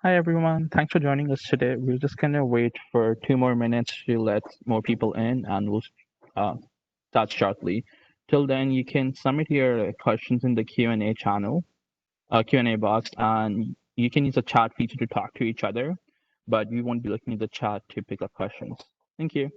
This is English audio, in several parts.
Hi everyone, thanks for joining us today. We're just gonna wait for 2 more minutes to let more people in, and we'll uh, start shortly. Till then, you can submit your questions in the Q&A channel, Q&A box, and you can use the chat feature to talk to each other, but we won't be looking at the chat to pick up questions. Thank you.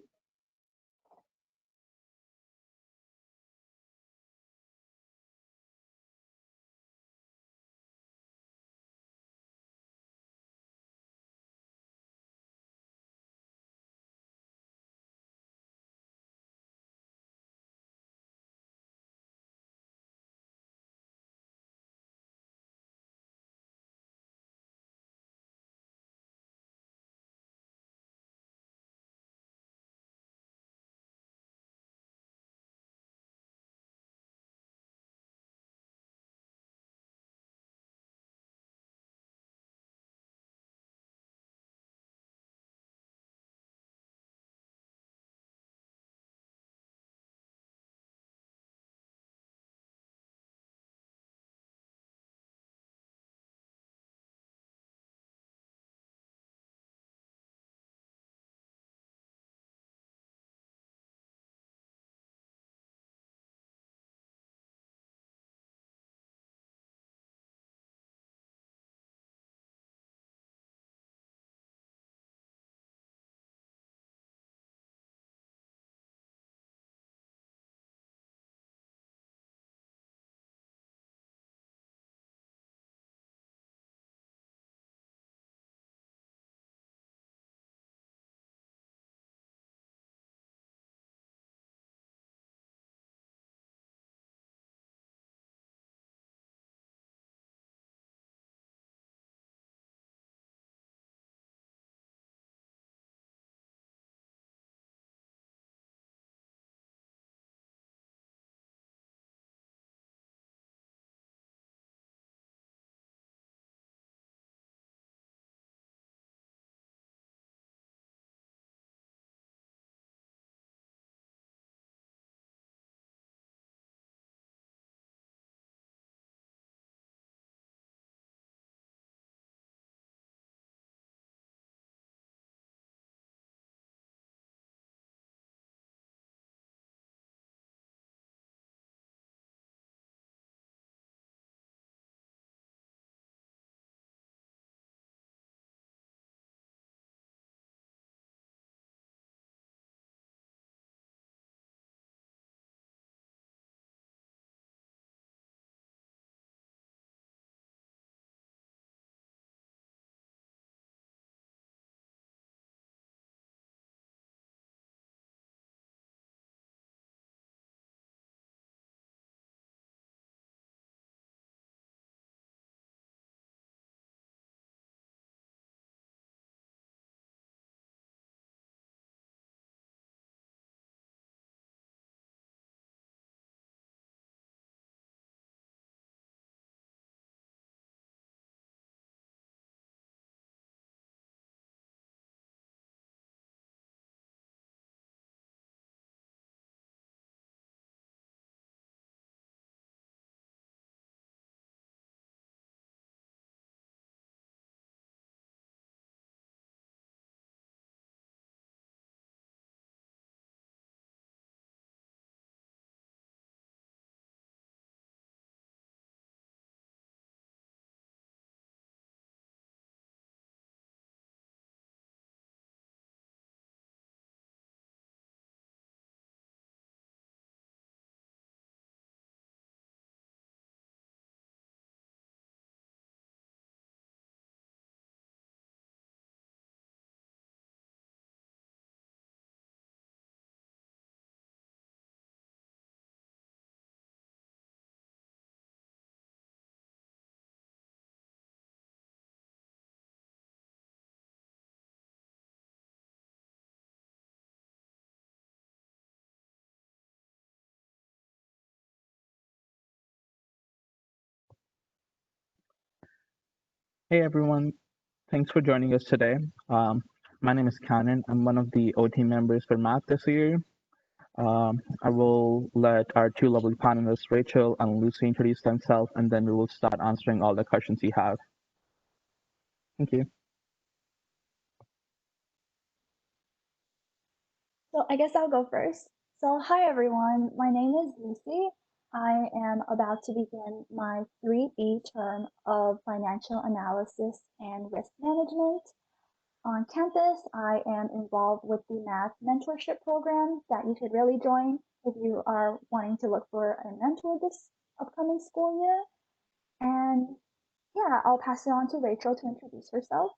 Hey everyone, thanks for joining us today. Um, my name is Canon. I'm one of the OT members for math this year. I will let our two lovely panelists, Rachel and Lucy, introduce themselves, and then we will start answering all the questions you have. Thank you. So I guess I'll go first. So hi everyone, my name is Lucy. I am about to begin my 3B term of financial analysis and risk management. On campus, I am involved with the math mentorship program that you should really join if you are wanting to look for a mentor this upcoming school year. And yeah, I'll pass it on to Rachel to introduce herself.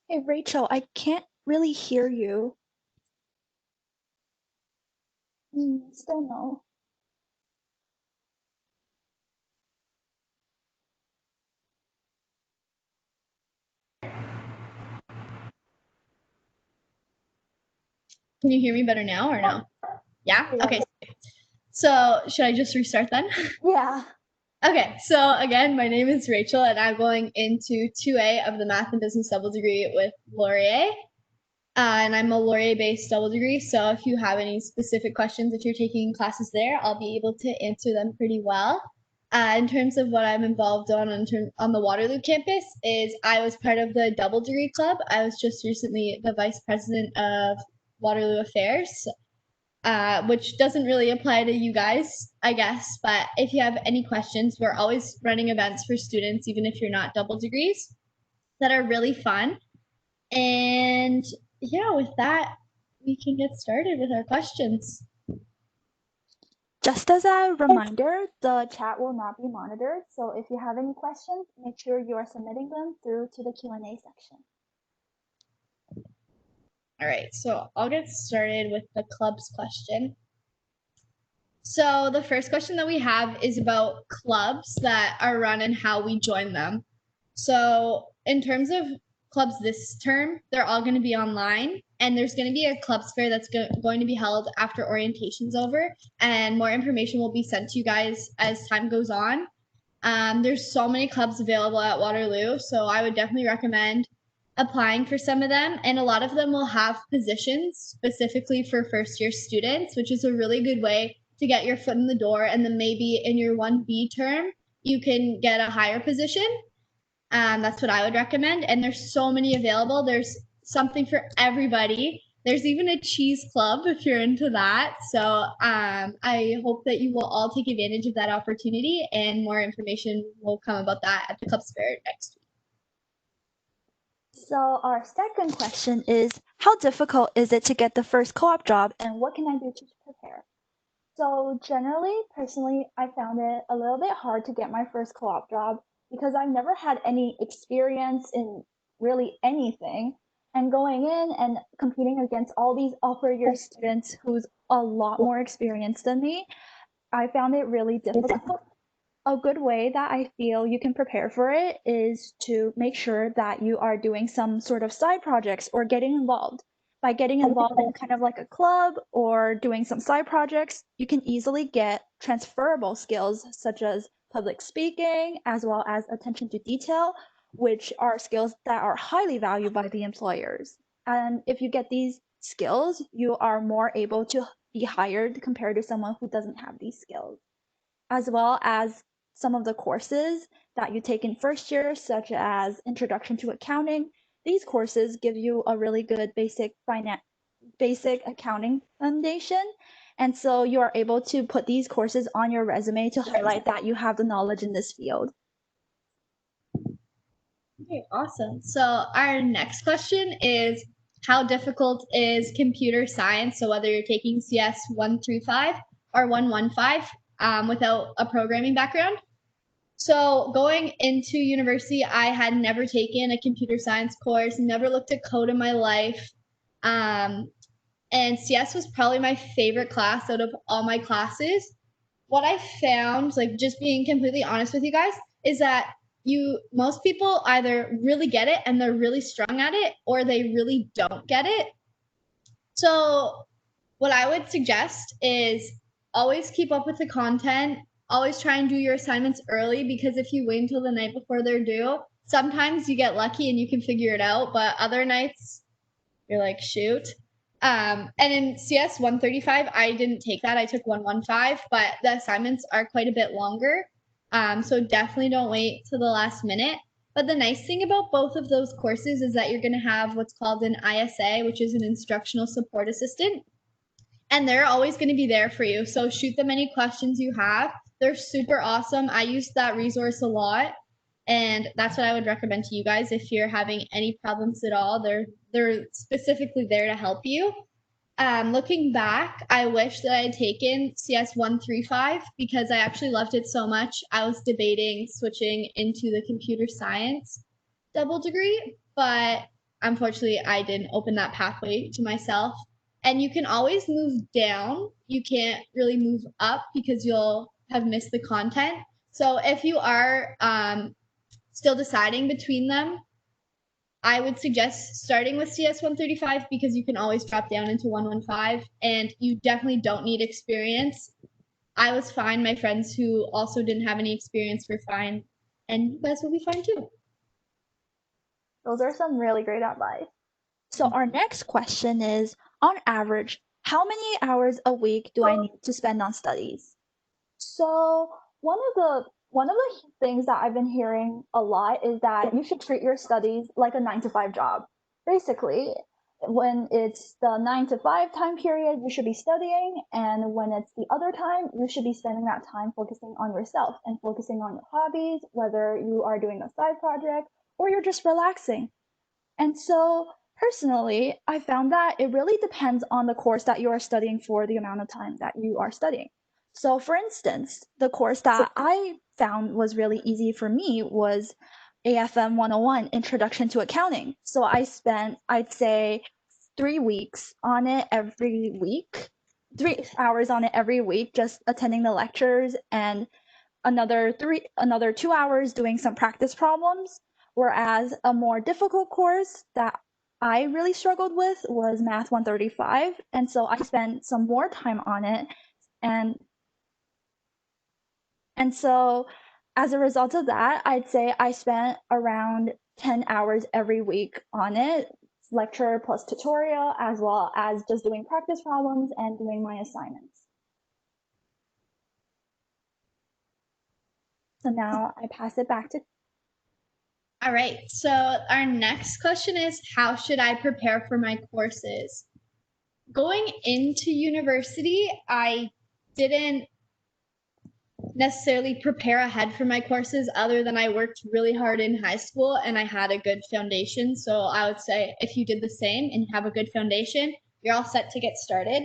Hey Rachel, I can't really hear you. Still no. Can you hear me better now or no? Yeah? Yeah. Okay. So should I just restart then? Yeah. Okay, so again, my name is Rachel and I'm going into 2A of the Math and Business double degree with Laurier. And I'm a Laurier-based double degree, so if you have any specific questions if you're taking classes there, I'll be able to answer them pretty well. In terms of what I'm involved on the Waterloo campus is I was part of the double degree club. I was just recently the vice president of Waterloo Affairs, which doesn't really apply to you guys, I guess. But if you have any questions, we're always running events for students, even if you're not double degrees, that are really fun. And yeah, with that, we can get started with our questions. Just as a reminder, the chat will not be monitored, so if you have any questions, make sure you are submitting them through to the Q&A section. All right, so I'll get started with the club's question. So the first question that we have is about clubs that are run and how we join them. So in terms of clubs this term, they're all going to be online, and there's going to be a clubs fair that's going to be held after orientation's over, and more information will be sent to you guys as time goes on. There's so many clubs available at Waterloo, so I would definitely recommend applying for some of them. And a lot of them will have positions specifically for first year students, which is a really good way to get your foot in the door. And then maybe in your 1B term, you can get a higher position. That's what I would recommend. And there's so many available. There's something for everybody. There's even a cheese club if you're into that. So I hope that you will all take advantage of that opportunity, and more information will come about that at the club's fair next week. So our second question is, how difficult is it to get the first co-op job and what can I do to prepare? So generally, personally, I found it a little bit hard to get my first co-op job because I've never had any experience in really anything. And going in and competing against all these upper year students who's a lot more experienced than me, I found it really difficult. A good way that I feel you can prepare for it is to make sure that you are doing some sort of side projects or getting involved. By getting involved in kind of like a club or doing some side projects, you can easily get transferable skills such as public speaking as well as attention to detail, which are skills that are highly valued by the employers. And if you get these skills, you are more able to be hired compared to someone who doesn't have these skills, as well as some of the courses that you take in first year, such as Introduction to Accounting. These courses give you a really good basic accounting foundation. And so you are able to put these courses on your resume to highlight that you have the knowledge in this field. Okay, awesome. So our next question is, how difficult is computer science? So whether you're taking CS 135 or 115 without a programming background. So going into university, I had never taken a computer science course, never looked at code in my life. And CS was probably my favorite class out of all my classes. What I found, like just being completely honest with you guys, is that most people either really get it and they're really strong at it, or they really don't get it. So what I would suggest is always keep up with the content. Always try and do your assignments early, because if you wait until the night before they're due, sometimes you get lucky and you can figure it out, but other nights you're like, shoot. And in CS 135, I didn't take that. I took 115, but the assignments are quite a bit longer. So definitely don't wait till the last minute. But the nice thing about both of those courses is that you're going to have what's called an ISA, which is an instructional support assistant. And they're always going to be there for you. So shoot them any questions you have. They're super awesome. I use that resource a lot. And that's what I would recommend to you guys if you're having any problems at all. They're specifically there to help you. Looking back, I wish that I had taken CS 135 because I actually loved it so much. I was debating switching into the computer science double degree, but unfortunately, I didn't open that pathway to myself. And you can always move down. You can't really move up because you'll have missed the content. So if you are still deciding between them, I would suggest starting with CS 135 because you can always drop down into 115 and you definitely don't need experience. I was fine. My friends who also didn't have any experience were fine, and you guys will be fine too. Those are some really great advice. So our next question is, on average, how many hours a week do I need to spend on studies? So one of the things that I've been hearing a lot is that you should treat your studies like a 9-to-5 job. Basically, when it's the 9-to-5 time period, you should be studying, and when it's the other time, you should be spending that time focusing on yourself and focusing on your hobbies, whether you are doing a side project or you're just relaxing. And so personally, I found that it really depends on the course that you are studying for the amount of time that you are studying. So for instance, the course that I found was really easy for me was AFM 101, Introduction to Accounting. So I spent, I'd say, 3 weeks on it every week, 3 hours on it every week, just attending the lectures, and another 2 hours doing some practice problems. Whereas a more difficult course that I really struggled with was Math 135, and so I spent some more time on it, and so as a result of that, I'd say I spent around 10 hours every week on it, lecture plus tutorial, as well as just doing practice problems and doing my assignments. So now I pass it back to. All right, so our next question is, how should I prepare for my courses? Going into university, I didn't necessarily prepare ahead for my courses other than I worked really hard in high school and I had a good foundation. So I would say if you did the same and you have a good foundation, you're all set to get started.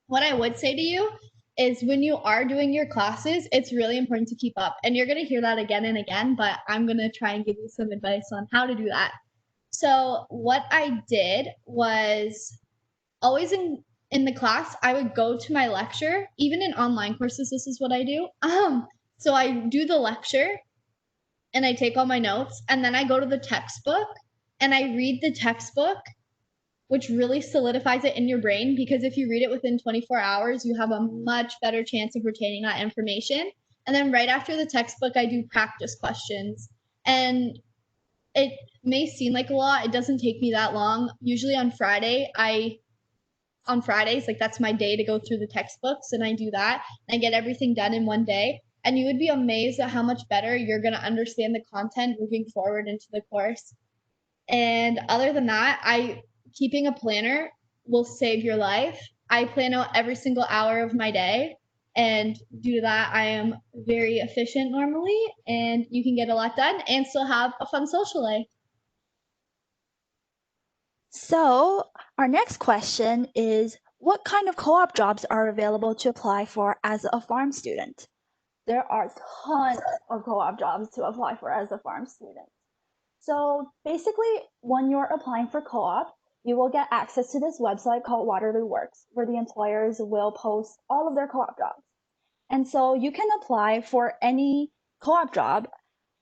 What I would say to you is when you are doing your classes, it's really important to keep up. And you're going to hear that again and again, but I'm going to try and give you some advice on how to do that. So what I did was always in the class, I would go to my lecture. Even in online courses, this is what I do. So I do the lecture and I take all my notes, and then I go to the textbook and I read the textbook, which really solidifies it in your brain, because if you read it within 24 hours, you have a much better chance of retaining that information. And then right after the textbook, I do practice questions. And it may seem like a lot. It doesn't take me that long. Usually on Fridays, like that's my day to go through the textbooks, and I do that. And I get everything done in one day. And you would be amazed at how much better you're going to understand the content moving forward into the course. And other than that, keeping a planner will save your life. I plan out every single hour of my day. And due to that, I am very efficient normally, and you can get a lot done and still have a fun social life. So our next question is, what kind of co-op jobs are available to apply for as a farm student? There are tons of co-op jobs to apply for as a farm student. So basically, when you're applying for co-op, you will get access to this website called Waterloo Works, where the employers will post all of their co-op jobs. And so you can apply for any co-op job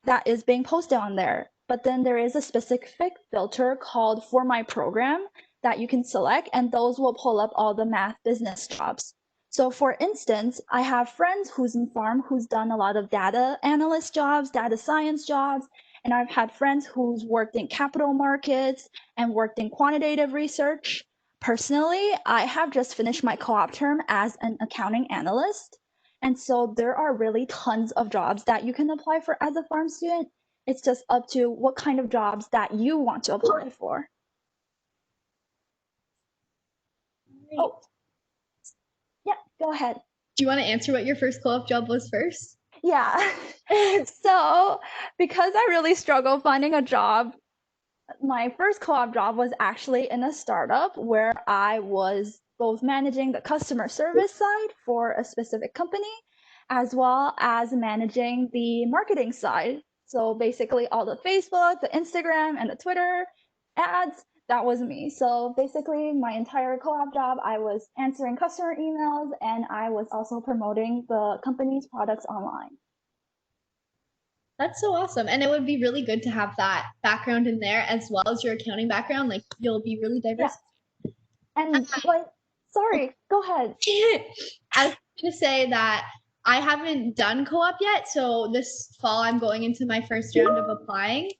that is being posted on there. But then there is a specific filter called For My Program that you can select, and those will pull up all the math business jobs. So for instance, I have friends who's in farm who's done a lot of data analyst jobs, data science jobs, and I've had friends who's worked in capital markets and worked in quantitative research. personally, I have just finished my co-op term as an accounting analyst. And so there are really tons of jobs that you can apply for as a farm student. It's just up to what kind of jobs that you want to apply for. Oh, yeah, go ahead. Do you want to answer what your first co-op job was first? Yeah. So because I really struggled finding a job, my first co-op job was actually in a startup where I was both managing the customer service side for a specific company, as well as managing the marketing side. So basically all the Facebook, the Instagram, and the Twitter ads, that was me. So basically my entire co-op job, I was answering customer emails and I was also promoting the company's products online. That's so awesome. And it would be really good to have that background in there as well as your accounting background. Like you'll be really diverse. Yeah. And sorry, go ahead. I was going to say that I haven't done co-op yet. So this fall I'm going into my first round of applying.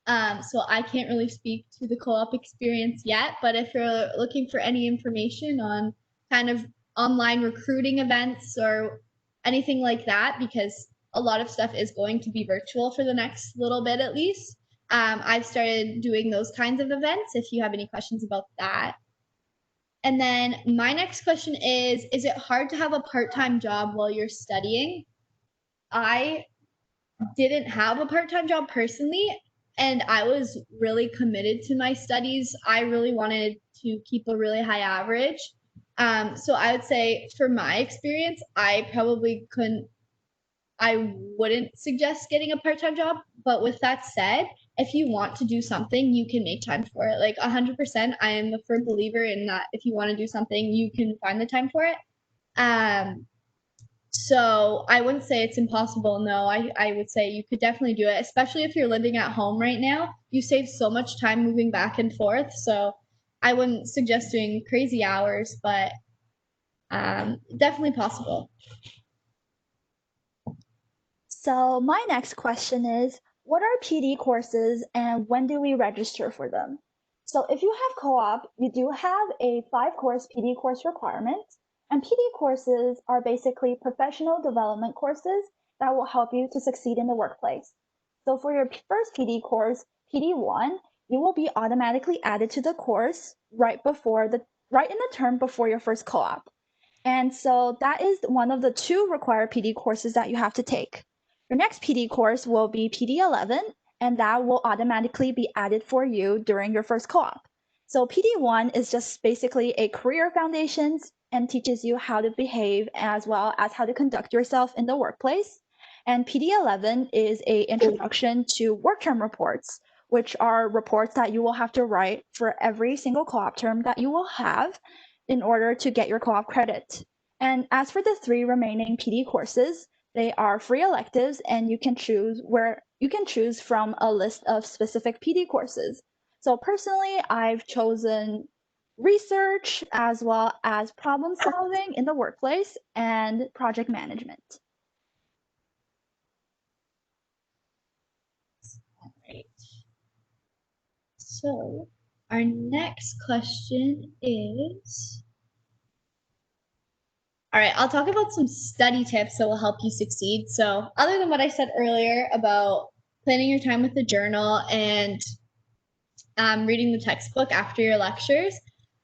So I can't really speak to the co-op experience yet, but if you're looking for any information on kind of online recruiting events or anything like that, because a lot of stuff is going to be virtual for the next little bit at least, I've started doing those kinds of events if you have any questions about that. And then my next question is it hard to have a part-time job while you're studying? I didn't have a part-time job personally, and I was really committed to my studies. I really wanted to keep a really high average. So I would say for my experience, I wouldn't suggest getting a part-time job. But with that said, if you want to do something, you can make time for it. Like 100%, I am a firm believer in that if you want to do something, you can find the time for it. So I wouldn't say it's impossible. No, I would say you could definitely do it, especially if you're living at home right now. You save so much time moving back and forth. So I wouldn't suggest doing crazy hours, but definitely possible. So my next question is, what are PD courses and when do we register for them? So if you have co-op, you do have a 5-course PD course requirement. And PD courses are basically professional development courses that will help you to succeed in the workplace. So for your first PD course, PD1, you will be automatically added to the course right in the term before your first co-op. And so that is one of the 2 required PD courses that you have to take. Your next PD course will be PD11, and that will automatically be added for you during your first co-op. So PD1 is just basically a career foundations and teaches you how to behave as well as how to conduct yourself in the workplace. And PD11 is an introduction to work term reports, which are reports that you will have to write for every single co-op term that you will have in order to get your co-op credit. And as for the 3 remaining PD courses, they are free electives and you can choose from a list of specific PD courses. So personally, I've chosen research as well as problem solving in the workplace and project management. All right. So our next question is, all right, I'll talk about some study tips that will help you succeed. So other than what I said earlier about planning your time with the journal and reading the textbook after your lectures,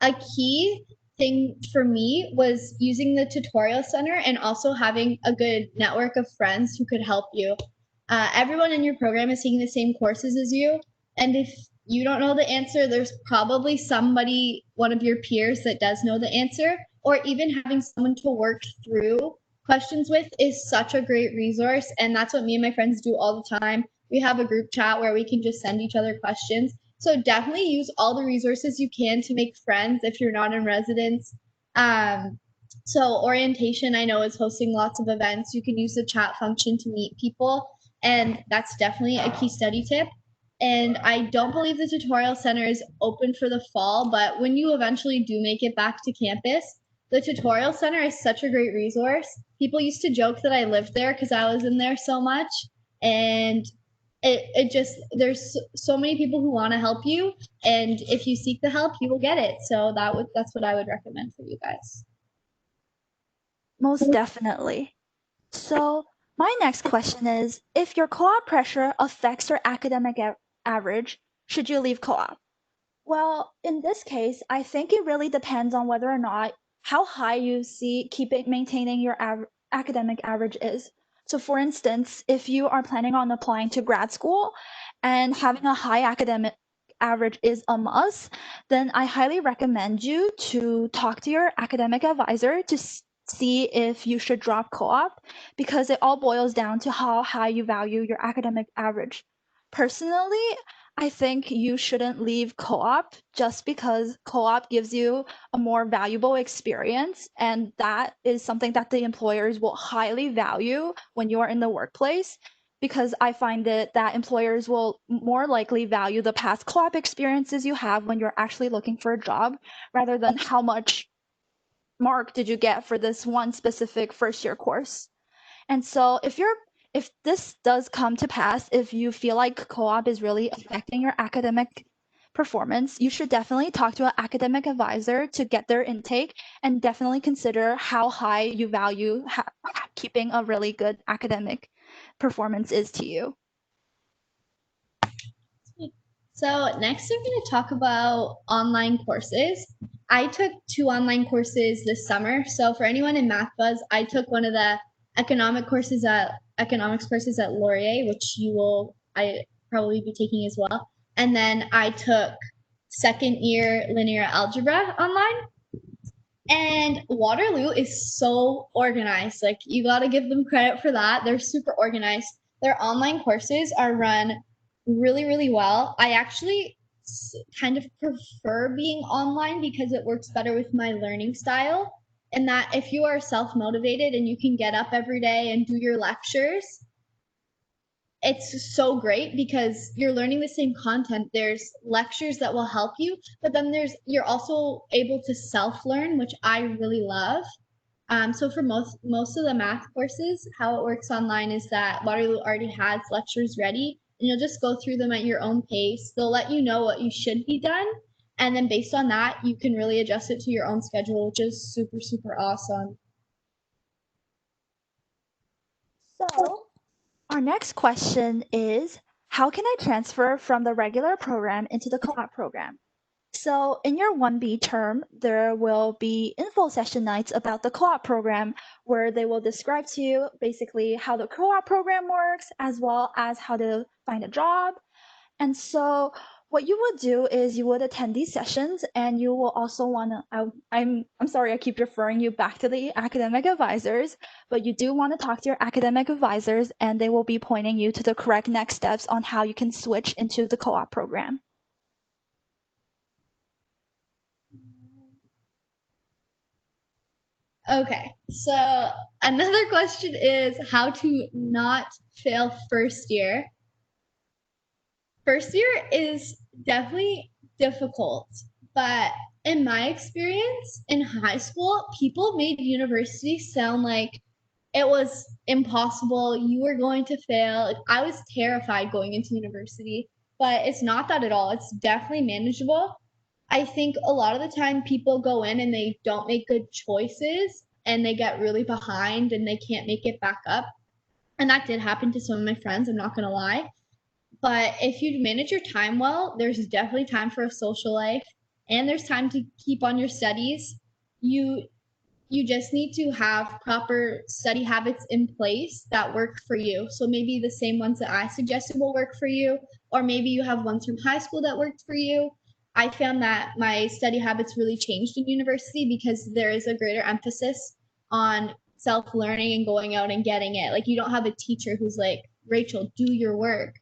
a key thing for me was using the tutorial center and also having a good network of friends who could help you. Everyone in your program is taking the same courses as you, and if you don't know the answer, there's probably somebody, one of your peers that does know the answer, or even having someone to work through questions with is such a great resource. And that's what me and my friends do all the time. We have a group chat where we can just send each other questions. So definitely use all the resources you can to make friends if you're not in residence. So orientation, I know, is hosting lots of events. You can use the chat function to meet people, and that's definitely a key study tip. And I don't believe the tutorial center is open for the fall, but when you eventually do make it back to campus, the tutorial center is such a great resource. People used to joke that I lived there because I was in there so much. And it just, there's so many people who want to help you, and if you seek the help, you will get it. So that's what I would recommend for you guys. Most definitely. So, my next question is, if your co-op pressure affects your academic average, should you leave co-op? Well, in this case, I think it really depends on whether or not how high you see maintaining your academic average is. So, for instance, if you are planning on applying to grad school and having a high academic average is a must, then I highly recommend you to talk to your academic advisor to see if you should drop co-op, because it all boils down to how high you value your academic average. Personally, I think you shouldn't leave co-op just because co-op gives you a more valuable experience, and that is something that the employers will highly value when you are in the workplace, because I find that employers will more likely value the past co-op experiences you have when you're actually looking for a job, rather than how much mark did you get for this one specific first year course. And so if this does come to pass, if you feel like co-op is really affecting your academic performance, you should definitely talk to an academic advisor to get their intake, and definitely consider how high you value keeping a really good academic performance is to you. So next I'm going to talk about online courses. I took 2 online courses this summer. So for anyone in Math Buzz, I took one of the economics courses at Laurier, which I probably be taking as well. And then I took second year linear algebra online. And Waterloo is so organized. Like, you got to give them credit for that. They're super organized. Their online courses are run really, really well. I actually kind of prefer being online because it works better with my learning style. And that if you are self-motivated and you can get up every day and do your lectures, it's so great because you're learning the same content. There's lectures that will help you, but then you're also able to self-learn, which I really love. So for most of the math courses, how it works online is that Waterloo already has lectures ready, and you'll just go through them at your own pace. They'll let you know what you should be done, and then based on that, you can really adjust it to your own schedule, which is super, super awesome. So, our next question is, how can I transfer from the regular program into the co-op program? So in your 1B term, there will be info session nights about the co-op program, where they will describe to you basically how the co-op program works, as well as how to find a job. And so what you would do is you would attend these sessions, and you will also want to, I'm sorry, I keep referring you back to the academic advisors, but you do want to talk to your academic advisors, and they will be pointing you to the correct next steps on how you can switch into the co-op program. Okay, so another question is how to not fail first year. First year is definitely difficult, but in my experience in high school, people made university sound like it was impossible. You were going to fail. I was terrified going into university, but it's not that at all. It's definitely manageable. I think a lot of the time people go in and they don't make good choices and they get really behind and they can't make it back up. And that did happen to some of my friends, I'm not going to lie. But if you manage your time well, there's definitely time for a social life, and there's time to keep on your studies. You just need to have proper study habits in place that work for you. So maybe the same ones that I suggested will work for you, or maybe you have ones from high school that worked for you. I found that my study habits really changed in university because there is a greater emphasis on self-learning and going out and getting it. Like, you don't have a teacher who's like, Rachel, do your work.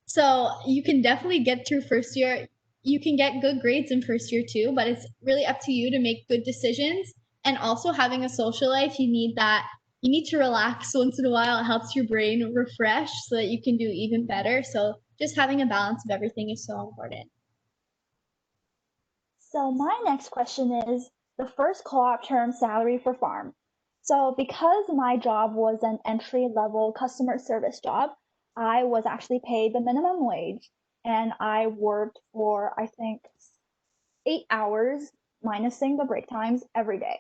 So you can definitely get through first year. You can get good grades in first year too, but it's really up to you to make good decisions. And also, having a social life, you need that. You need to relax once in a while. It helps your brain refresh so that you can do even better. So just having a balance of everything is so important. So my next question is the first co-op term salary for farm. So because my job was an entry-level customer service job, I was actually paid the minimum wage, and I worked for, I think, 8 hours, minusing the break times every day.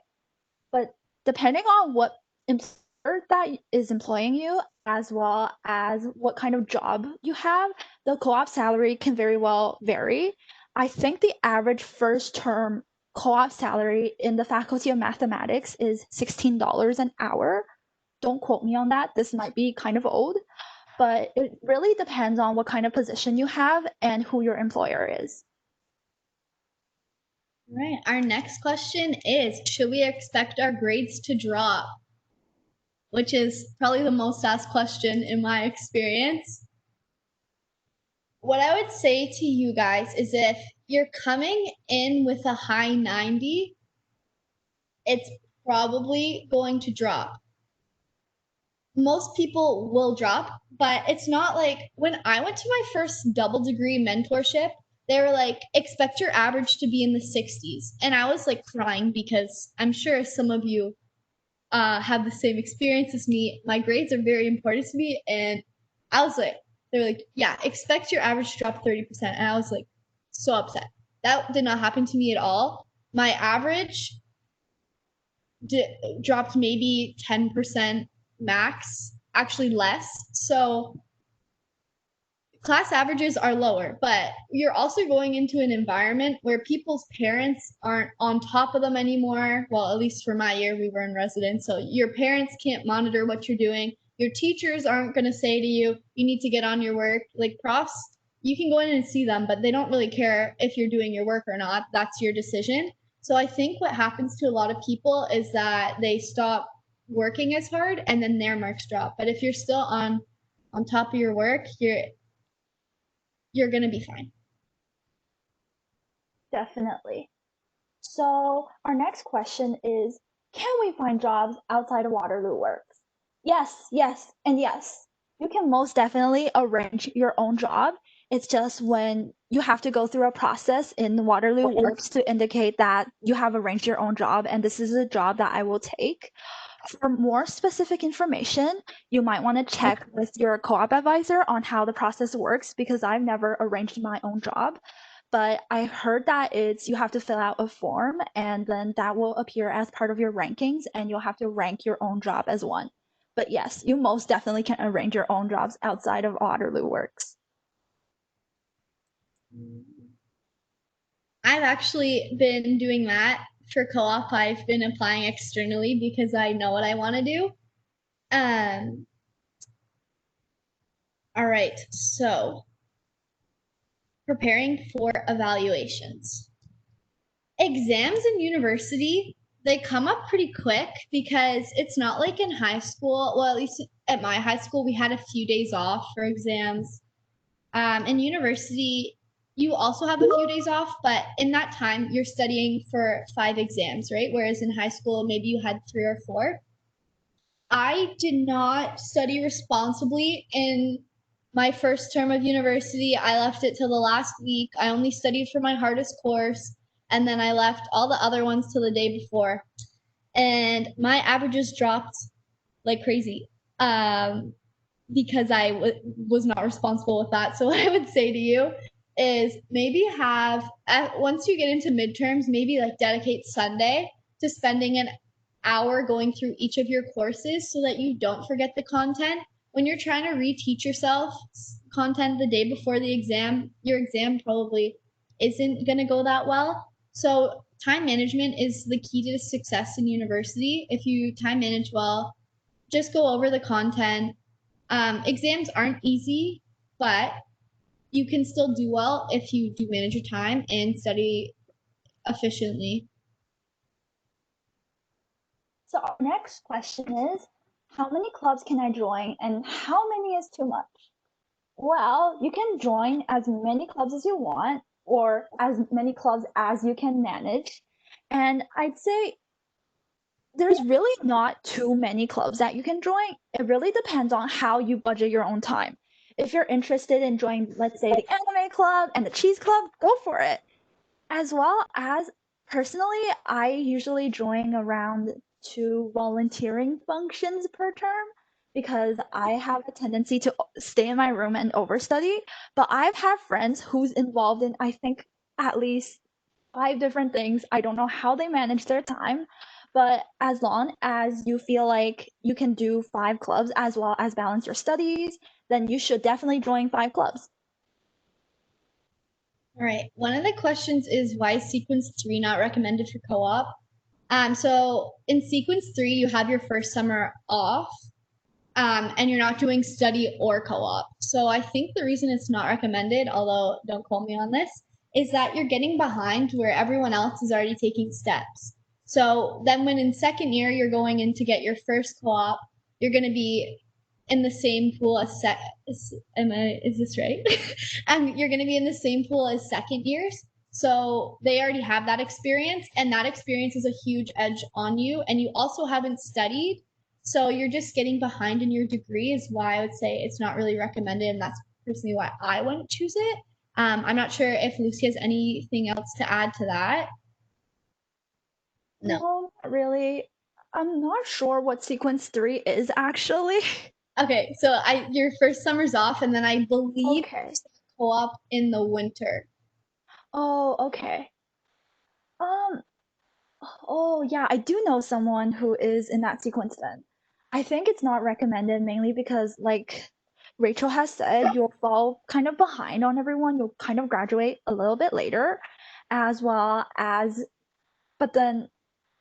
But depending on what employer that is employing you, as well as what kind of job you have, the co-op salary can very well vary. I think the average first term co-op salary in the Faculty of Mathematics is $16 an hour. Don't quote me on that. This might be kind of old, but it really depends on what kind of position you have and who your employer is. All right. Our next question is, should we expect our grades to drop? Which is probably the most asked question in my experience. What I would say to you guys is if you're coming in with a high 90, it's probably going to drop. Most people will drop, but it's not like when I went to my first double degree mentorship, they were like, expect your average to be in the 60s. And I was like crying because I'm sure some of you have the same experience as me. My grades are very important to me. And I was like, they're like, yeah, expect your average to drop 30%. And I was like, so upset. That did not happen to me at all. My average dropped maybe 10% max, actually less. So class averages are lower, but you're also going into an environment where people's parents aren't on top of them anymore. Well, at least for my year, we were in residence. So your parents can't monitor what you're doing. Your teachers aren't going to say to you, you need to get on your work. Like profs, you can go in and see them, but they don't really care if you're doing your work or not. That's your decision. So I think what happens to a lot of people is that they stop working as hard and then their marks drop. But if you're still on top of your work, you're going to be fine. Definitely. So our next question is, can we find jobs outside of Waterloo Works? Yes, yes, and yes. You can most definitely arrange your own job. It's just when you have to go through a process in Waterloo Works to indicate that you have arranged your own job and this is a job that I will take. For more specific information, you might want to check with your co-op advisor on how the process works because I've never arranged my own job. But I heard that you have to fill out a form and then that will appear as part of your rankings and you'll have to rank your own job as one. But yes, you most definitely can arrange your own jobs outside of Waterloo Works. I've actually been doing that for co-op. I've been applying externally because I know what I want to do. All right, so preparing for evaluations. Exams in university, they come up pretty quick because it's not like in high school. Well, at least at my high school, we had a few days off for exams. In university, you also have a few days off, but in that time, you're studying for 5 exams, right? Whereas in high school, maybe you had 3 or 4. I did not study responsibly in my first term of university. I left it till the last week. I only studied for my hardest course, and then I left all the other ones till the day before. And my averages dropped like crazy because I was not responsible with that. So what I would say to you is maybe once you get into midterms, maybe like dedicate Sunday to spending an hour going through each of your courses so that you don't forget the content. When you're trying to reteach yourself content the day before the exam, your exam probably isn't going to go that well. So time management is the key to success in university. If you time manage well, just go over the content. Exams aren't easy, but you can still do well if you do manage your time and study efficiently. So our next question is, how many clubs can I join and how many is too much? Well, you can join as many clubs as you want or as many clubs as you can manage. And I'd say there's really not too many clubs that you can join. It really depends on how you budget your own time. If you're interested in joining, let's say, the anime club and the cheese club, go for it. As well as personally, I usually join around to volunteering functions per term because I have a tendency to stay in my room and overstudy. But I've had friends who's involved in, I think, at least 5 different things. I don't know how they manage their time, but as long as you feel like you can do 5 clubs as well as balance your studies, then you should definitely join 5 clubs. All right. One of the questions is why is sequence 3 not recommended for co-op? So in sequence 3, you have your first summer off, and you're not doing study or co-op. So I think the reason it's not recommended, although don't quote me on this, is that you're getting behind where everyone else is already taking steps. So then when in second year you're going in to get your first co-op, you're going to be in the same pool as is this right? And you're going to be in the same pool as second years. So they already have that experience, and that experience is a huge edge on you. And you also haven't studied. So you're just getting behind in your degree is why I would say it's not really recommended. And that's personally why I wouldn't choose it. I'm not sure if Lucy has anything else to add to that. No, not really. I'm not sure what sequence 3 is actually. Okay, so your first summer's off, and then I believe Okay. co-op in the winter. Oh, okay. Oh yeah, I do know someone who is in that sequence then. I think it's not recommended mainly because, like Rachel has said, you'll fall kind of behind on everyone. You'll kind of graduate a little bit later, as well as, but then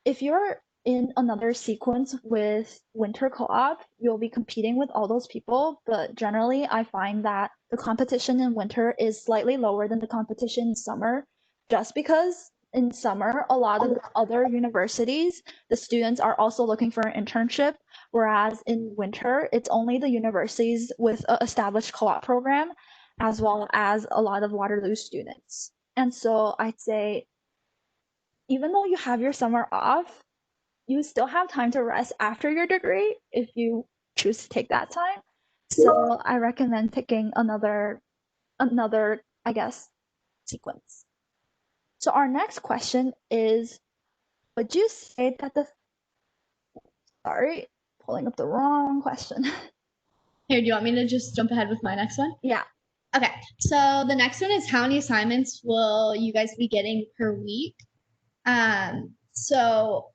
if you're in another sequence with winter co-op, you'll be competing with all those people. But generally, I find that the competition in winter is slightly lower than the competition in summer, just because in summer, a lot of other universities, the students are also looking for an internship, whereas in winter, it's only the universities with an established co-op program, as well as a lot of Waterloo students. And so I'd say, even though you have your summer off, you still have time to rest after your degree if you choose to take that time. So I recommend picking another, I guess, sequence. So our next question is, would you say that sorry, pulling up the wrong question. Here, do you want me to just jump ahead with my next one? Yeah. Okay, so the next one is how many assignments will you guys be getting per week? So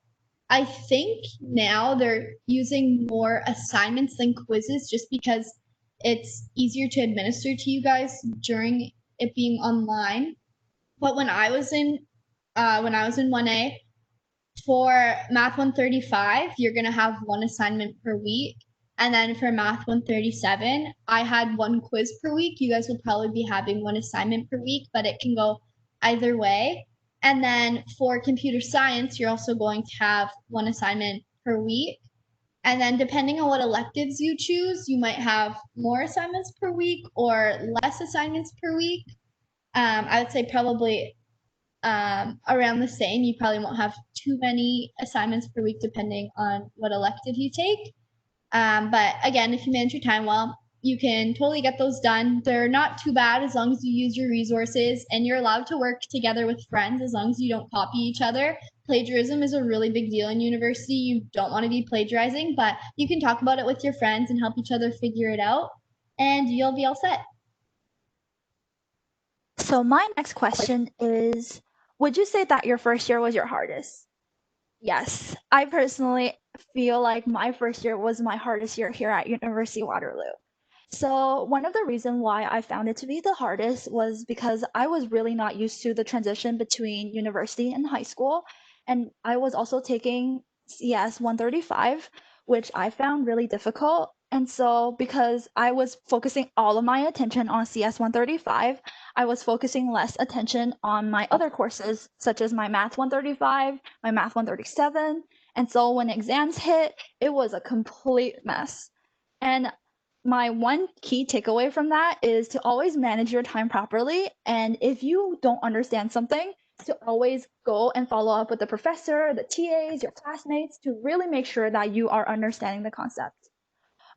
I think now they're using more assignments than quizzes just because it's easier to administer to you guys during it being online. But when I was in 1A, for Math 135, you're gonna have 1 assignment per week. And then for Math 137, I had 1 quiz per week. You guys will probably be having 1 assignment per week, but it can go either way. And then for computer science, you're also going to have 1 assignment per week. And then depending on what electives you choose, you might have more assignments per week or less assignments per week. I would say probably around the same. You probably won't have too many assignments per week depending on what elective you take. But again, if you manage your time well, you can totally get those done. They're not too bad as long as you use your resources, and you're allowed to work together with friends as long as you don't copy each other. Plagiarism is a really big deal in university. You don't want to be plagiarizing, but you can talk about it with your friends and help each other figure it out, and you'll be all set. So my next question is, would you say that your first year was your hardest? Yes, I personally feel like my first year was my hardest year here at University of Waterloo. So one of the reasons why I found it to be the hardest was because I was really not used to the transition between university and high school. And I was also taking CS 135, which I found really difficult. And so because I was focusing all of my attention on CS 135, I was focusing less attention on my other courses, such as my Math 135, my Math 137. And so when exams hit, it was a complete mess. And my one key takeaway from that is to always manage your time properly. And if you don't understand something, to always go and follow up with the professor, the TAs, your classmates to really make sure that you are understanding the concept.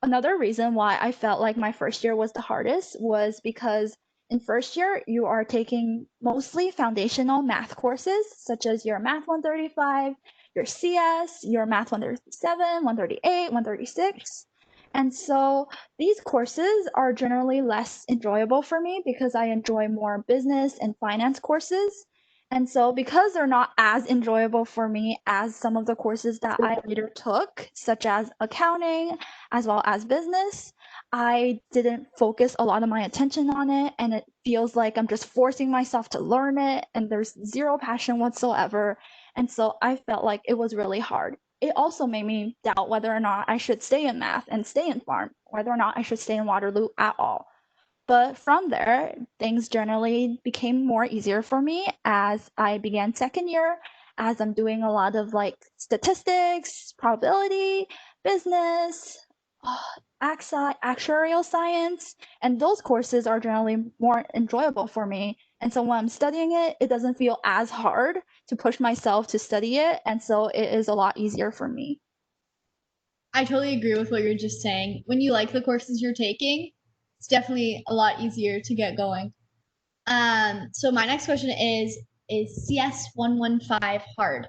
Another reason why I felt like my first year was the hardest was because in first year, you are taking mostly foundational math courses, such as your Math 135, your CS, your Math 137, 138, 136. And so these courses are generally less enjoyable for me because I enjoy more business and finance courses. And so because they're not as enjoyable for me as some of the courses that I later took, such as accounting as well as business, I didn't focus a lot of my attention on it, and it feels like I'm just forcing myself to learn it, and there's zero passion whatsoever. And so I felt like it was really hard. It also made me doubt whether or not I should stay in math and stay in farm, whether or not I should stay in Waterloo at all. But from there, things generally became more easier for me as I began second year, as I'm doing a lot of like statistics, probability, business, actuarial science, and those courses are generally more enjoyable for me. And so when I'm studying it, it doesn't feel as hard to push myself to study it, and so it is a lot easier for me. I totally agree with what you're just saying. When you like the courses you're taking, it's definitely a lot easier to get going. So my next question is CS 115 hard?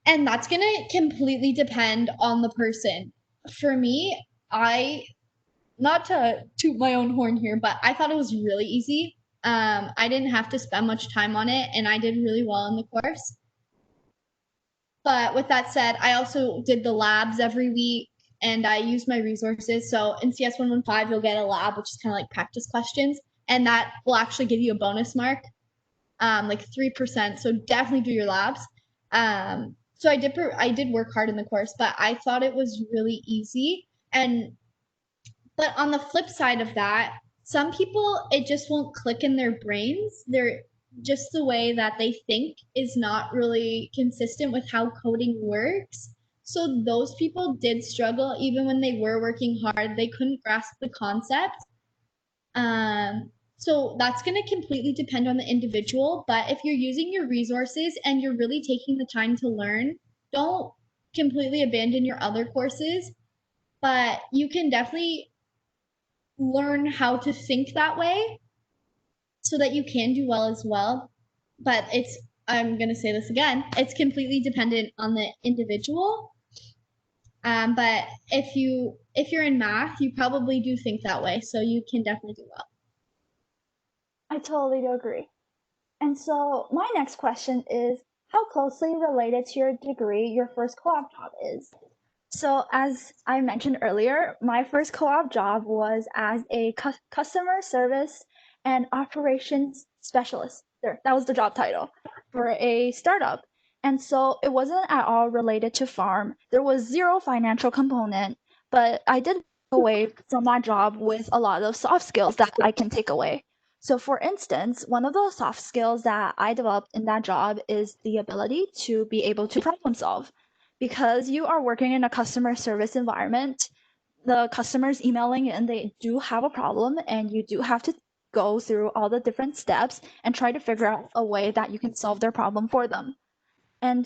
And that's gonna completely depend on the person. For me, not to toot my own horn here, but I thought it was really easy. I didn't have to spend much time on it, and I did really well in the course. But with that said, I also did the labs every week, and I used my resources. So in CS 115, you'll get a lab, which is kind of like practice questions, and that will actually give you a bonus mark, like 3%. So definitely do your labs. So I did work hard in the course, but I thought it was really easy. But on the flip side of that, some people, it just won't click in their brains. They're just the way that they think is not really consistent with how coding works. So those people did struggle even when they were working hard. They couldn't grasp the concept. So that's going to completely depend on the individual. But if you're using your resources and you're really taking the time to learn, don't completely abandon your other courses. But you can definitely learn how to think that way so that you can do well as well. But I'm going to say this again, it's completely dependent on the individual. But if you're in math, you probably do think that way, so you can definitely do well. I totally do agree. And so my next question is, how closely related to your degree your first co-op job is? So as I mentioned earlier, my first co-op job was as a customer service and operations specialist. There, that was the job title for a startup. And so it wasn't at all related to farm. There was zero financial component, but I did walk away from that job with a lot of soft skills that I can take away. So for instance, one of the soft skills that I developed in that job is the ability to be able to problem solve. Because you are working in a customer service environment, the customers emailing in, they do have a problem, and you do have to go through all the different steps and try to figure out a way that you can solve their problem for them. And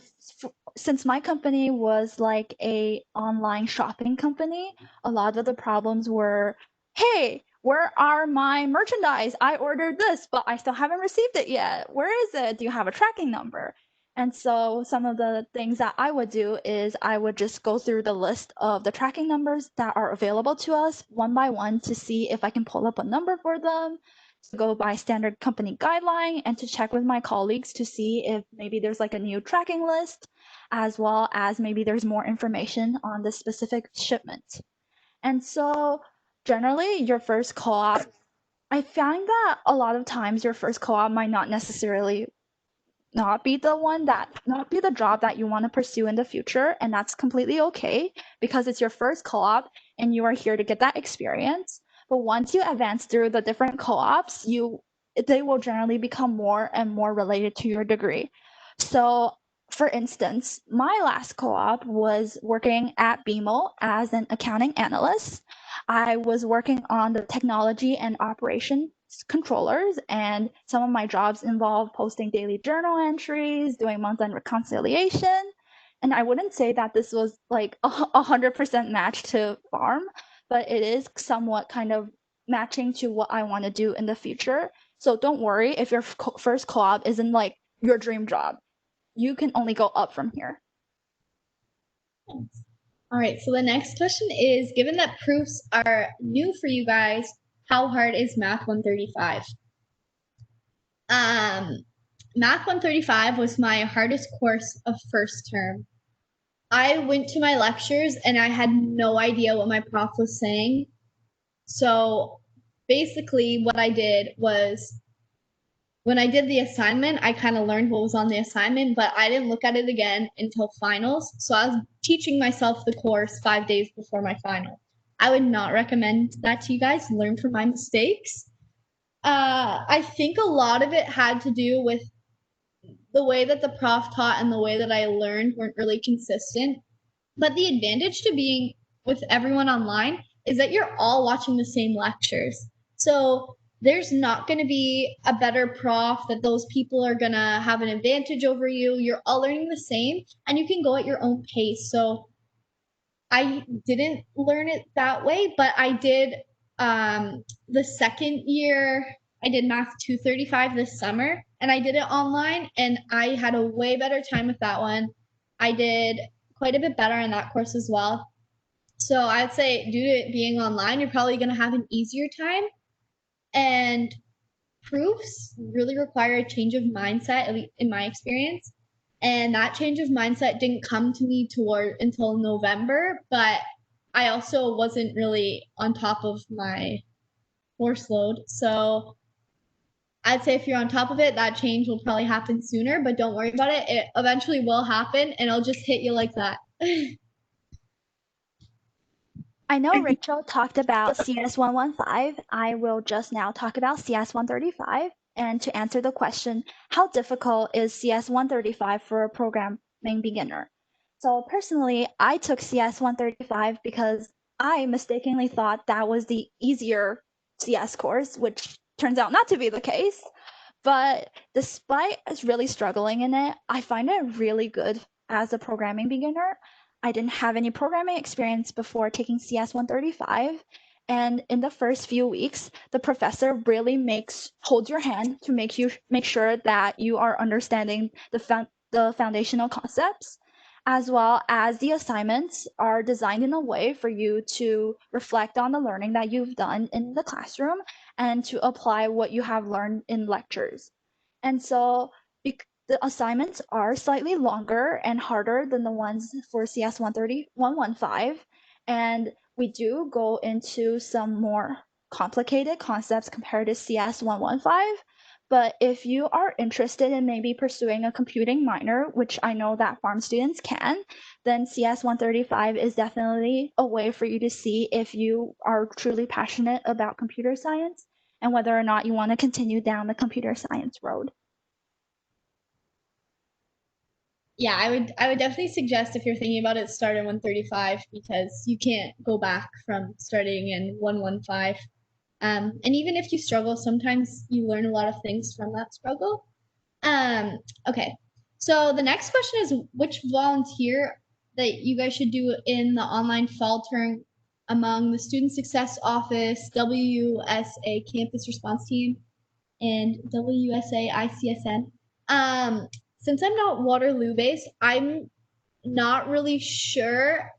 since my company was like a online shopping company, a lot of the problems were, hey, where are my merchandise? I ordered this, but I still haven't received it yet. Where is it? Do you have a tracking number? And so some of the things that I would do is I would just go through the list of the tracking numbers that are available to us one by one to see if I can pull up a number for them, to go by standard company guideline, and to check with my colleagues to see if maybe there's like a new tracking list, as well as maybe there's more information on the specific shipment. And so generally your first co-op, I find that a lot of times your first co-op might not necessarily not be the job that you want to pursue in the future, and that's completely okay because it's your first co-op and you are here to get that experience. But once you advance through the different co-ops, they will generally become more and more related to your degree. So for instance, my last co-op was working at BMO as an accounting analyst. I was working on the technology and operations controllers, and some of my jobs involve posting daily journal entries, doing month-end reconciliation. And I wouldn't say that this was like 100% matched to farm, but it is somewhat kind of matching to what I want to do in the future. So don't worry if your first co-op isn't like your dream job. You can only go up from here. All right, so the next question is, given that proofs are new for you guys, how hard is Math 135? Math 135 was my hardest course of first term. I went to my lectures and I had no idea what my prof was saying. So basically what I did was when I did the assignment, I kind of learned what was on the assignment, but I didn't look at it again until finals. So I was teaching myself the course 5 days before my final. I would not recommend that to you guys. Learn from my mistakes. I think a lot of it had to do with the way that the prof taught and the way that I learned weren't really consistent. But the advantage to being with everyone online is that you're all watching the same lectures. So there's not going to be a better prof that those people are going to have an advantage over you. You're all learning the same and you can go at your own pace. So I didn't learn it that way, but I did the second year, I did Math 235 this summer and I did it online and I had a way better time with that one. I did quite a bit better in that course as well. So I'd say due to it being online, you're probably going to have an easier time. And proofs really require a change of mindset, at least in my experience. And that change of mindset didn't come to me until November, but I also wasn't really on top of my course load. So I'd say if you're on top of it, that change will probably happen sooner, but don't worry about it. It eventually will happen and it'll just hit you like that. I know Rachel talked about CS 115. I will just now talk about CS 135. And to answer the question, how difficult is CS 135 for a programming beginner? So personally, I took CS 135 because I mistakenly thought that was the easier CS course, which turns out not to be the case. But despite really struggling in it, I find it really good as a programming beginner. I didn't have any programming experience before taking CS 135. And in the first few weeks, the professor really holds your hand to make sure that you are understanding the foundational concepts, as well as the assignments are designed in a way for you to reflect on the learning that you've done in the classroom and to apply what you have learned in lectures. And so the assignments are slightly longer and harder than the ones for CS 115. And we do go into some more complicated concepts compared to CS 115. But if you are interested in maybe pursuing a computing minor, which I know that pharm students can, then CS 135 is definitely a way for you to see if you are truly passionate about computer science and whether or not you want to continue down the computer science road. Yeah, I would definitely suggest if you're thinking about it, start in 135 because you can't go back from starting in 115. And even if you struggle, sometimes you learn a lot of things from that struggle. Okay, so the next question is which volunteer that you guys should do in the online fall term among the Student Success Office, WSA Campus Response Team, and WSA ICSN. Since I'm not Waterloo based, I'm not really sure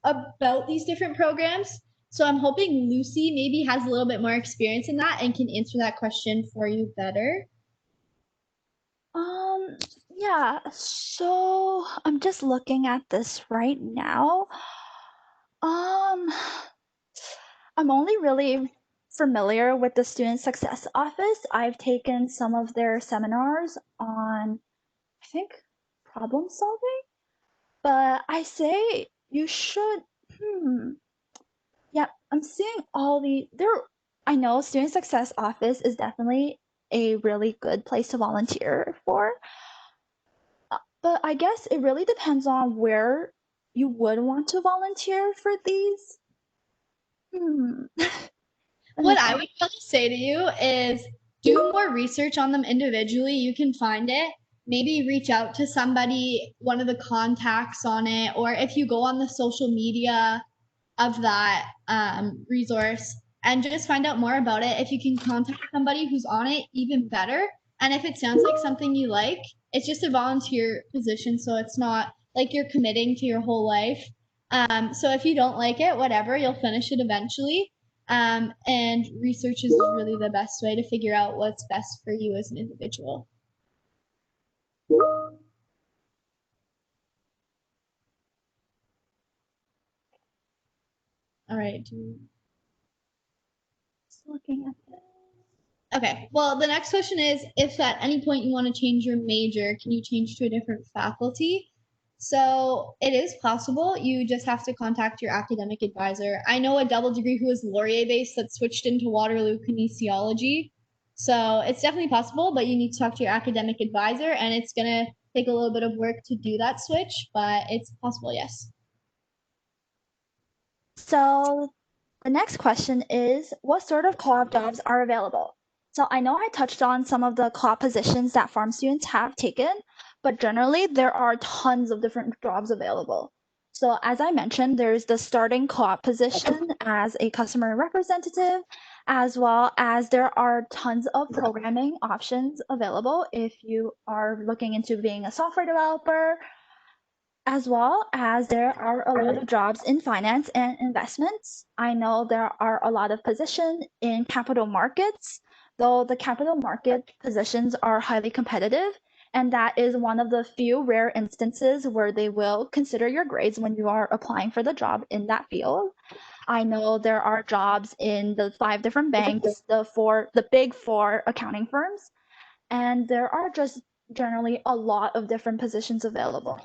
about these different programs. So I'm hoping Lucy maybe has a little bit more experience in that and can answer that question for you better. Yeah, so I'm just looking at this right now. I'm only really familiar with the Student Success Office. I've taken some of their seminars on, I think, problem solving, but I say you should, yeah, I'm seeing I know Student Success Office is definitely a really good place to volunteer for. But I guess it really depends on where you would want to volunteer for these. What I would probably say to you is do more research on them individually. You can find it. Maybe reach out to somebody, one of the contacts on it, or if you go on the social media of that resource and just find out more about it. If you can contact somebody who's on it, even better. And if it sounds like something you like, it's just a volunteer position, so it's not like you're committing to your whole life. So if you don't like it, whatever, you'll finish it eventually. And research is really the best way to figure out what's best for you as an individual. All right. Just looking at this. Okay, well, the next question is, if at any point you want to change your major, can you change to a different faculty? So it is possible. You just have to contact your academic advisor. I know a double degree who is Laurier-based that switched into Waterloo kinesiology. So it's definitely possible, but you need to talk to your academic advisor, and it's going to take a little bit of work to do that switch, but it's possible, yes. So the next question is, what sort of co-op jobs are available? So I know I touched on some of the co-op positions that farm students have taken, but generally there are tons of different jobs available. So as I mentioned, there's the starting co-op position as a customer representative, as well as there are tons of programming options available if you are looking into being a software developer, as well as there are a lot of jobs in finance and investments. I know there are a lot of positions in capital markets, though the capital market positions are highly competitive, and that is one of the few rare instances where they will consider your grades when you are applying for the job in that field. I know there are jobs in the 5 different banks, the big 4 accounting firms, and there are just generally a lot of different positions available.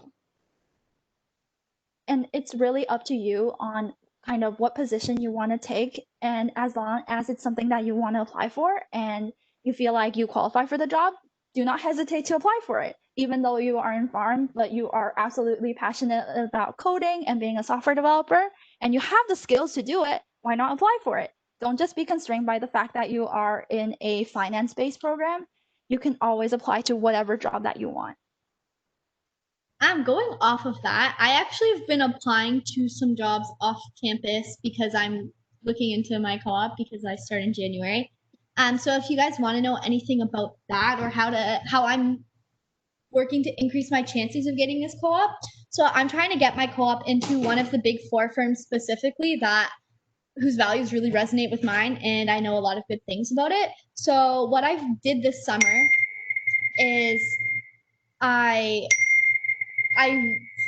And it's really up to you on kind of what position you want to take. And as long as it's something that you want to apply for and you feel like you qualify for the job, do not hesitate to apply for it. Even though you are in farm, but you are absolutely passionate about coding and being a software developer, and you have the skills to do it, why not apply for it? Don't just be constrained by the fact that you are in a finance-based program. You can always apply to whatever job that you want. I'm going off of that. I actually have been applying to some jobs off campus because I'm looking into my co-op because I start in January. So if you guys want to know anything about that or how I'm working to increase my chances of getting this co-op, so I'm trying to get my co-op into one of the big 4 firms specifically whose values really resonate with mine, and I know a lot of good things about it. So what I did this summer is I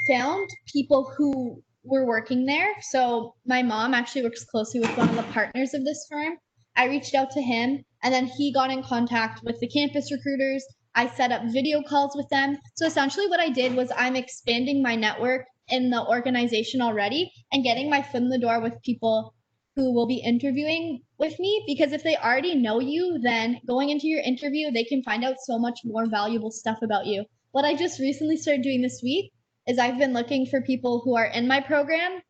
found people who were working there. So my mom actually works closely with one of the partners of this firm. I reached out to him, and then he got in contact with the campus recruiters. I set up video calls with them. So essentially what I did was I'm expanding my network in the organization already and getting my foot in the door with people who will be interviewing with me, because if they already know you, then going into your interview, they can find out so much more valuable stuff about you. What I just recently started doing this week is I've been looking for people who are in my program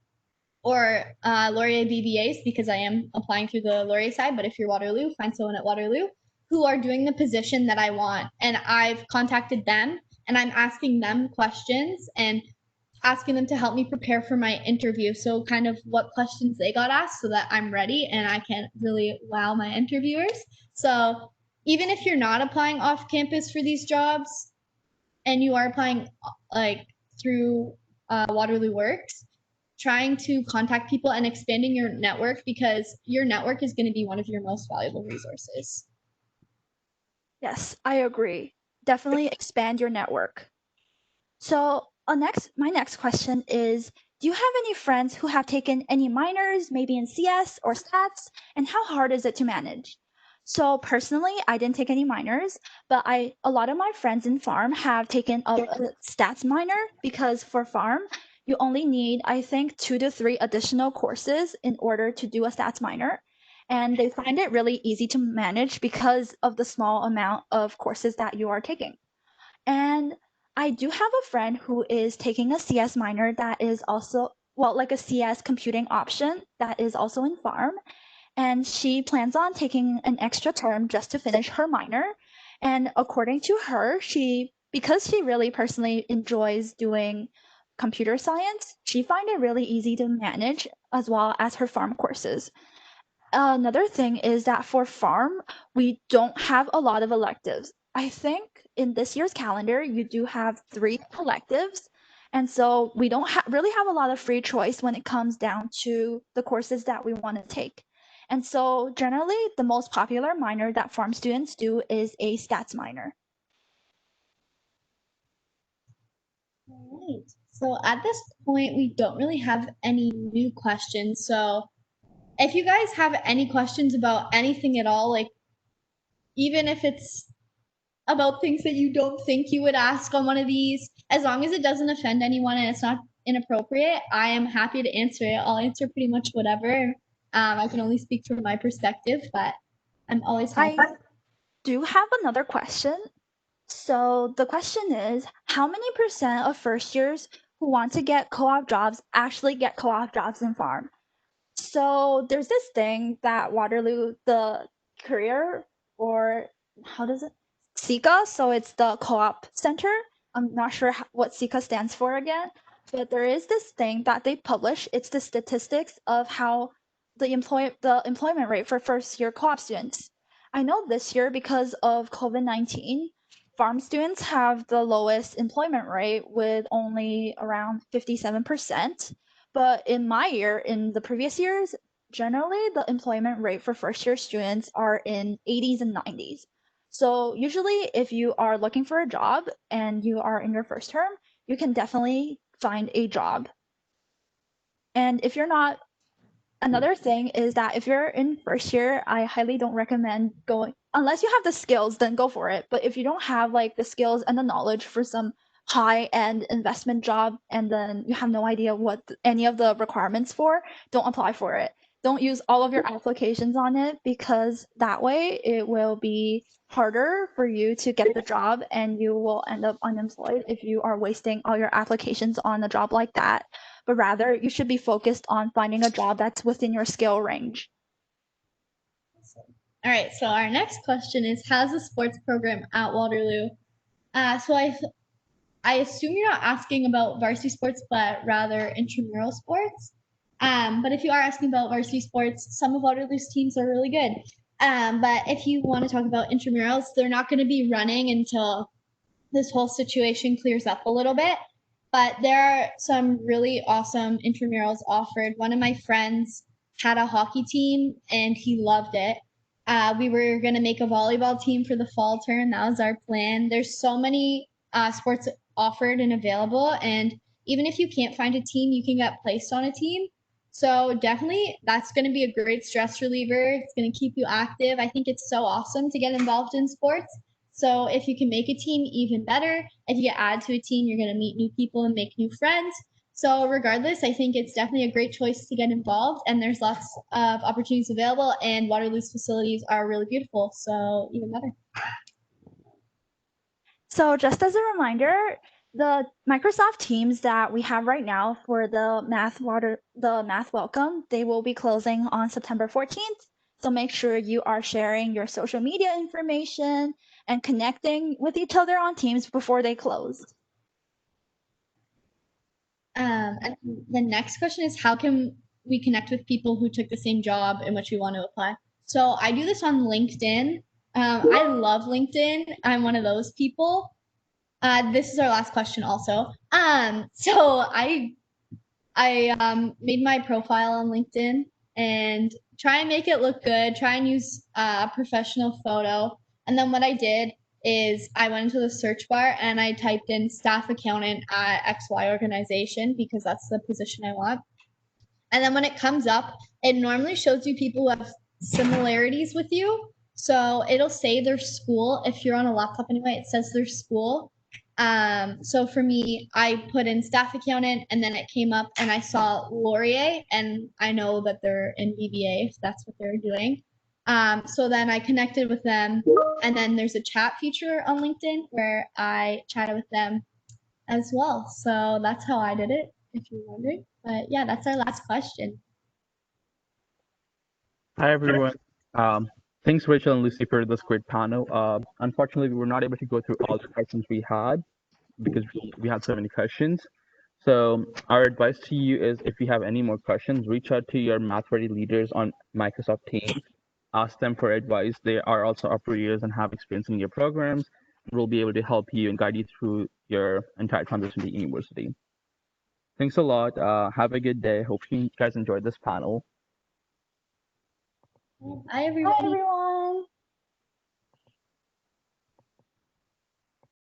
or Laurier BBAs, because I am applying through the Laurier side, but if you're Waterloo, find someone at Waterloo who are doing the position that I want. And I've contacted them and I'm asking them questions and asking them to help me prepare for my interview. So kind of what questions they got asked so that I'm ready and I can really wow my interviewers. So even if you're not applying off campus for these jobs and you are applying like through Waterloo Works, trying to contact people and expanding your network, because your network is going to be one of your most valuable resources. Yes, I agree. Definitely expand your network. So my next question is, do you have any friends who have taken any minors, maybe in CS or stats, and how hard is it to manage? So personally, I didn't take any minors, but a lot of my friends in farm have taken a stats minor, because for farm, you only need, I think, 2 to 3 additional courses in order to do a stats minor. And they find it really easy to manage because of the small amount of courses that you are taking. And I do have a friend who is taking a CS minor that is also, well, like a CS computing option that is also in farm. And she plans on taking an extra term just to finish her minor. And according to her, because she really personally enjoys doing computer science, she find it really easy to manage, as well as her farm courses. Another thing is that for farm, we don't have a lot of electives. I think in this year's calendar, you do have 3 electives, And so we don't really have a lot of free choice when it comes down to the courses that we want to take. And so generally, the most popular minor that pharm students do is a stats minor. All right. So at this point, we don't really have any new questions. So if you guys have any questions about anything at all, like even if it's about things that you don't think you would ask on one of these, as long as it doesn't offend anyone and it's not inappropriate, I am happy to answer it. I'll answer pretty much whatever. I can only speak from my perspective, but I'm always happy. I do have another question. So the question is, how many percent of first years who want to get co-op jobs actually get co-op jobs in pharm? So there's this thing that Waterloo, the career, or how does it? SICA, so it's the co-op center. I'm not sure what SICA stands for again, but there is this thing that they publish. It's the statistics of how the employment rate for first year co-op students. I know this year, because of COVID-19, pharm students have the lowest employment rate with only around 57%. But in my year, in the previous years, generally the employment rate for first year students are in 80s and 90s. So usually if you are looking for a job and you are in your first term, you can definitely find a job. And if you're not, another thing is that if you're in first year, I highly don't recommend going, unless you have the skills, then go for it. But if you don't have like the skills and the knowledge for some high-end investment job, and then you have no idea what any of the requirements for, don't apply for it. Don't use all of your applications on it, because that way it will be harder for you to get the job and you will end up unemployed if you are wasting all your applications on a job like that. But rather you should be focused on finding a job that's within your skill range. All right, so our next question is, how's the sports program at Waterloo? So I assume you're not asking about varsity sports, but rather intramural sports. But if you are asking about varsity sports, some of Waterloo's teams are really good. But if you want to talk about intramurals, they're not going to be running until this whole situation clears up a little bit. But there are some really awesome intramurals offered. One of my friends had a hockey team and he loved it. We were going to make a volleyball team for the fall term. That was our plan. There's so many sports offered and available. And even if you can't find a team, you can get placed on a team. So definitely that's going to be a great stress reliever. It's going to keep you active. I think it's so awesome to get involved in sports. So if you can make a team, even better. If you get added to a team, you're going to meet new people and make new friends. So regardless, I think it's definitely a great choice to get involved, and there's lots of opportunities available, and Waterloo's facilities are really beautiful, so even better. So just as a reminder, the Microsoft Teams that we have right now for the Math Welcome, they will be closing on September 14th. So make sure you are sharing your social media information and connecting with each other on Teams before they close. And the next question is, how can we connect with people who took the same job in which we want to apply? So I do this on LinkedIn. I love LinkedIn. I'm one of those people. This is our last question also. So I made my profile on LinkedIn and try and make it look good, try and use a professional photo. And then what I did is I went into the search bar and I typed in staff accountant at XY organization, because that's the position I want. And then when it comes up, it normally shows you people who have similarities with you. So it'll say their school. If you're on a laptop anyway, it says their school. So for me, I put in staff accountant and then it came up and I saw Laurier, and I know that they're in BBA if that's what they're doing. So then I connected with them, and then there's a chat feature on LinkedIn where I chatted with them as well. So that's how I did it, if you're wondering. But yeah, that's our last question. Hi, everyone. Thanks, Rachel and Lucy, for this great panel. Unfortunately, we were not able to go through all the questions we had because we had so many questions. So our advice to you is, if you have any more questions, reach out to your math-ready leaders on Microsoft Teams. Ask them for advice. They are also operators and have experience in your programs. We'll be able to help you and guide you through your entire transition to university. Thanks a lot. Have a good day. Hope you guys enjoyed this panel. Bye, Hi everybody. everyone.